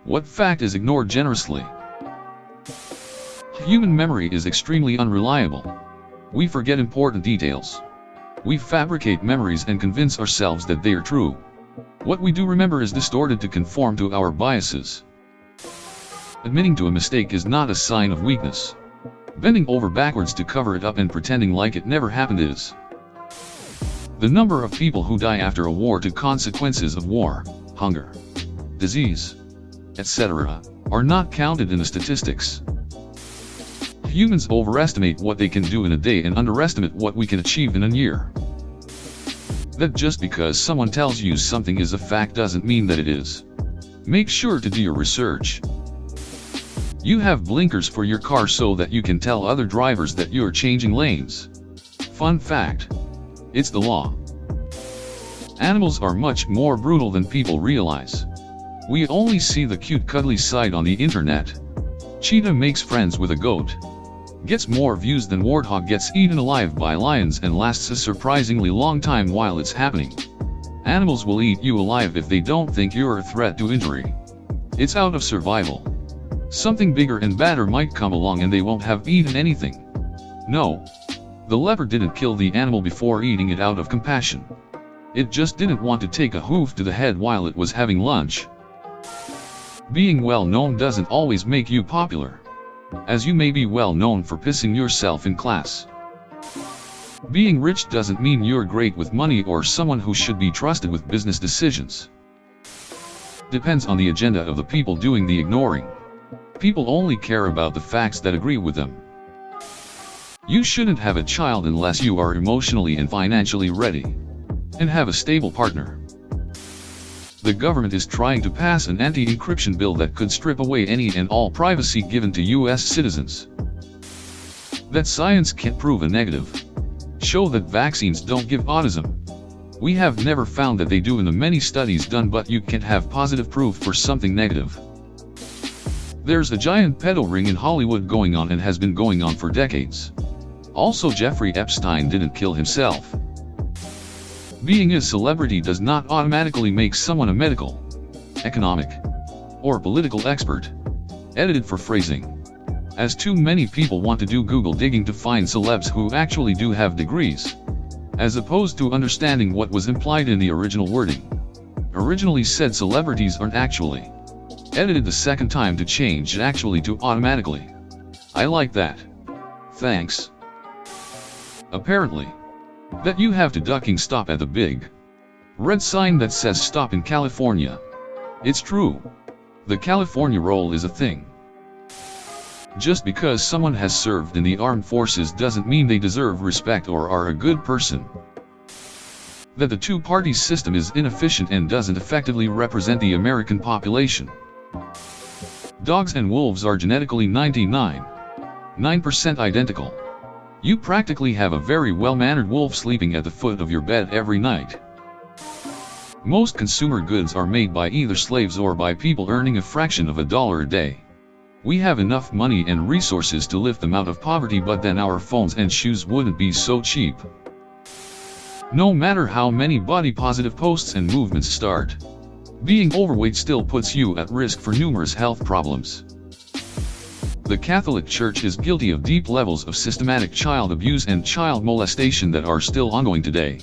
What fact is ignored generously? Human memory is extremely unreliable. We forget important details. We fabricate memories and convince ourselves that they are true. What we do remember is distorted to conform to our biases. Admitting to a mistake is not a sign of weakness. Bending over backwards to cover it up and pretending like it never happened is. The number of people who die after a war to consequences of war, hunger, disease, etc., are not counted in the statistics. Humans overestimate what they can do in a day and underestimate what we can achieve in a year. That just because someone tells you something is a fact doesn't mean that it is. Make sure to do your research. You have blinkers for your car so that you can tell other drivers that you're changing lanes. Fun fact. It's the law. Animals are much more brutal than people realize. We only see the cute cuddly side on the internet. Cheetah makes friends with a goat. Gets more views than warthog gets eaten alive by lions and lasts a surprisingly long time while it's happening. Animals will eat you alive if they don't think you're a threat to injury. It's out of survival. Something bigger and badder might come along and they won't have eaten anything. No. The leopard didn't kill the animal before eating it out of compassion. It just didn't want to take a hoof to the head while it was having lunch. Being well known doesn't always make you popular. As you may be well known for pissing yourself in class. Being rich doesn't mean you're great with money or someone who should be trusted with business decisions. Depends on the agenda of the people doing the ignoring. People only care about the facts that agree with them. You shouldn't have a child unless you are emotionally and financially ready. And have a stable partner. The government is trying to pass an anti-encryption bill that could strip away any and all privacy given to US citizens. That science can't prove a negative. Show that vaccines don't give autism. We have never found that they do in the many studies done, but you can't have positive proof for something negative. There's a giant pedo ring in Hollywood going on and has been going on for decades. Also, Jeffrey Epstein didn't kill himself. Being a celebrity does not automatically make someone a medical, economic, or political expert. Edited for phrasing. As too many people want to do Google digging to find celebs who actually do have degrees, as opposed to understanding what was implied in the original wording. Originally said celebrities aren't actually. Edited the second time to change actually to automatically. I like that. Thanks. Apparently. That you have to ducking stop at the big red sign that says stop in California. It's true. The California roll is a thing. Just because someone has served in the armed forces doesn't mean they deserve respect or are a good person. That the two-party system is inefficient and doesn't effectively represent the American population. Dogs and wolves are genetically 99.9% identical. You practically have a very well-mannered wolf sleeping at the foot of your bed every night. Most consumer goods are made by either slaves or by people earning a fraction of $1 a day. We have enough money and resources to lift them out of poverty, but then our phones and shoes wouldn't be so cheap. No matter how many body-positive posts and movements start, being overweight still puts you at risk for numerous health problems. The Catholic Church is guilty of deep levels of systematic child abuse and child molestation that are still ongoing today.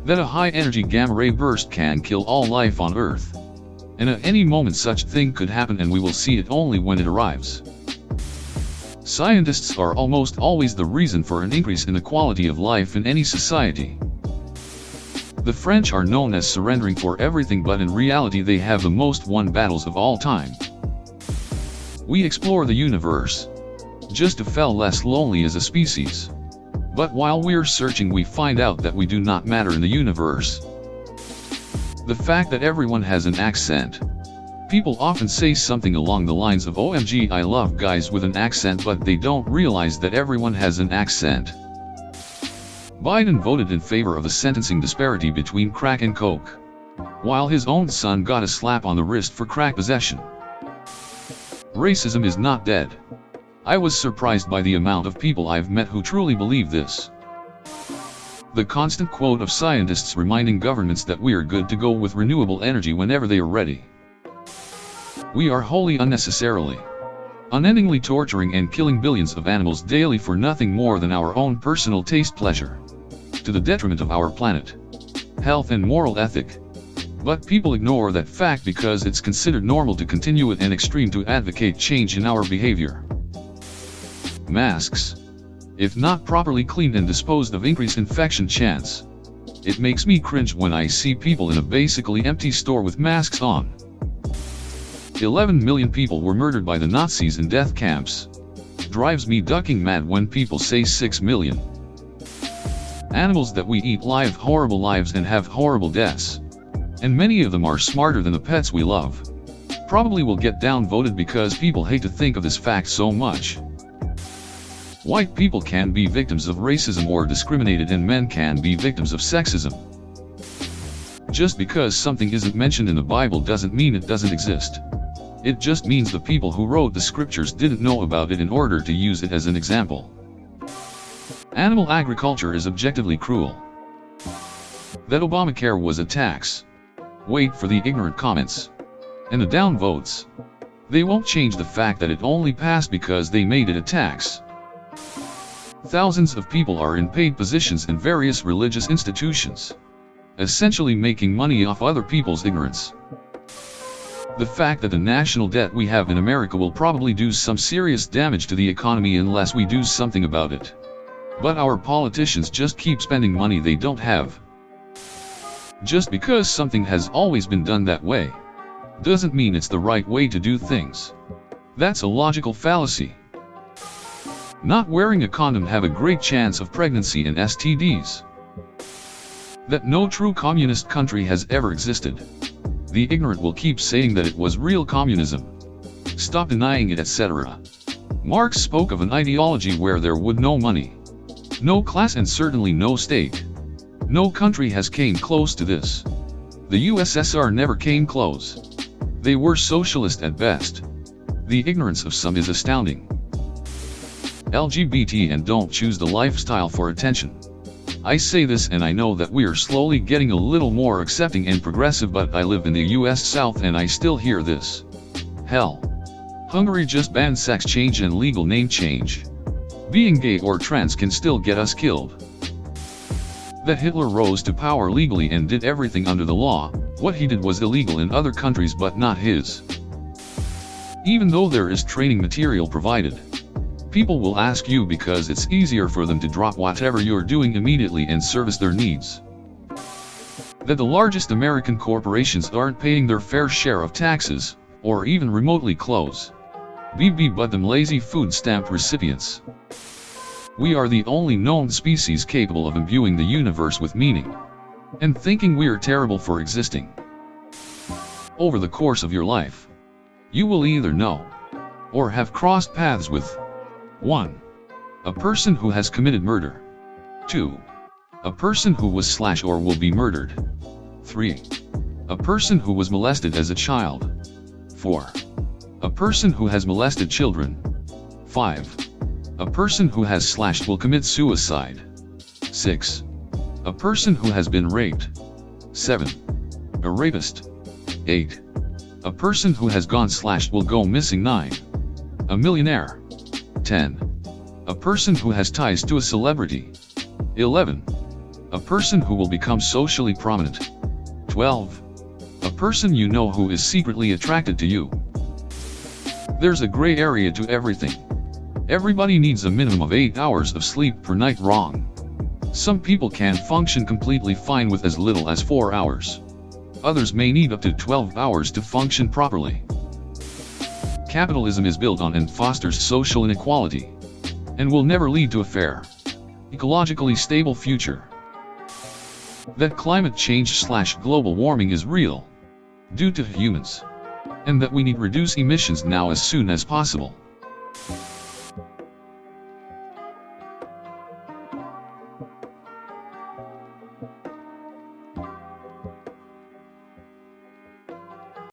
That a high-energy gamma-ray burst can kill all life on Earth. And at any moment such thing could happen, and we will see it only when it arrives. Scientists are almost always the reason for an increase in the quality of life in any society. The French are known as surrendering for everything, but in reality they have the most won battles of all time. We explore the universe, just to feel less lonely as a species. But while we're searching, we find out that we do not matter in the universe. The fact that everyone has an accent. People often say something along the lines of OMG, I love guys with an accent, but they don't realize that everyone has an accent. Biden voted in favor of a sentencing disparity between crack and coke, while his own son got a slap on the wrist for crack possession. Racism is not dead. I was surprised by the amount of people I've met who truly believe this. The constant quote of scientists reminding governments that we are good to go with renewable energy whenever they are ready. We are wholly unnecessarily, unendingly torturing and killing billions of animals daily for nothing more than our own personal taste pleasure, to the detriment of our planet, health and moral ethic. But people ignore that fact because it's considered normal to continue it and extreme to advocate change in our behavior. Masks, if not properly cleaned and disposed of, increase infection chance. It makes me cringe when I see people in a basically empty store with masks on. 11 million people were murdered by the Nazis in death camps. Drives me ducking mad when people say 6 million. Animals that we eat live horrible lives and have horrible deaths. And many of them are smarter than the pets we love. Probably will get downvoted because people hate to think of this fact so much. White people can be victims of racism or discriminated, and men can be victims of sexism. Just because something isn't mentioned in the Bible doesn't mean it doesn't exist. It just means the people who wrote the scriptures didn't know about it in order to use it as an example. Animal agriculture is objectively cruel. That Obamacare was a tax. Wait for the ignorant comments. And the downvotes. They won't change the fact that it only passed because they made it a tax. Thousands of people are in paid positions in various religious institutions, essentially making money off other people's ignorance. The fact that the national debt we have in America will probably do some serious damage to the economy unless we do something about it. But our politicians just keep spending money they don't have. Just because something has always been done that way, doesn't mean it's the right way to do things. That's a logical fallacy. Not wearing a condom have a great chance of pregnancy and STDs. That no true communist country has ever existed. The ignorant will keep saying that it was real communism. Stop denying it, etc. Marx spoke of an ideology where there would no money, no class, and certainly no state. No country has came close to this. The USSR never came close. They were socialist at best. The ignorance of some is astounding. LGBT and don't choose the lifestyle for attention. I say this and I know that we are slowly getting a little more accepting and progressive, but I live in the US South and I still hear this. Hell. Hungary just banned sex change and legal name change. Being gay or trans can still get us killed. That Hitler rose to power legally and did everything under the law, what he did was illegal in other countries but not his. Even though there is training material provided, people will ask you because it's easier for them to drop whatever you're doing immediately and service their needs. That the largest American corporations aren't paying their fair share of taxes, or even remotely close. But them lazy food stamp recipients. We are the only known species capable of imbuing the universe with meaning, and thinking we are terrible for existing. Over the course of your life, you will either know, or have crossed paths with 1. A person who has committed murder. 2. A person who was / or will be murdered. 3. A person who was molested as a child. 4. A person who has molested children. 5. A person who has / will commit suicide. 6. A person who has been raped. 7. A rapist. 8. A person who has gone / will go missing. 9. A millionaire. 10. A person who has ties to a celebrity. 11. A person who will become socially prominent. 12. A person you know who is secretly attracted to you. There's a gray area to everything. Everybody needs a minimum of 8 hours of sleep per night. Wrong. Some people can function completely fine with as little as 4 hours. Others may need up to 12 hours to function properly. Capitalism is built on and fosters social inequality, and will never lead to a fair, ecologically stable future. That climate change / global warming is real, due to humans, and that we need reduce emissions now as soon as possible.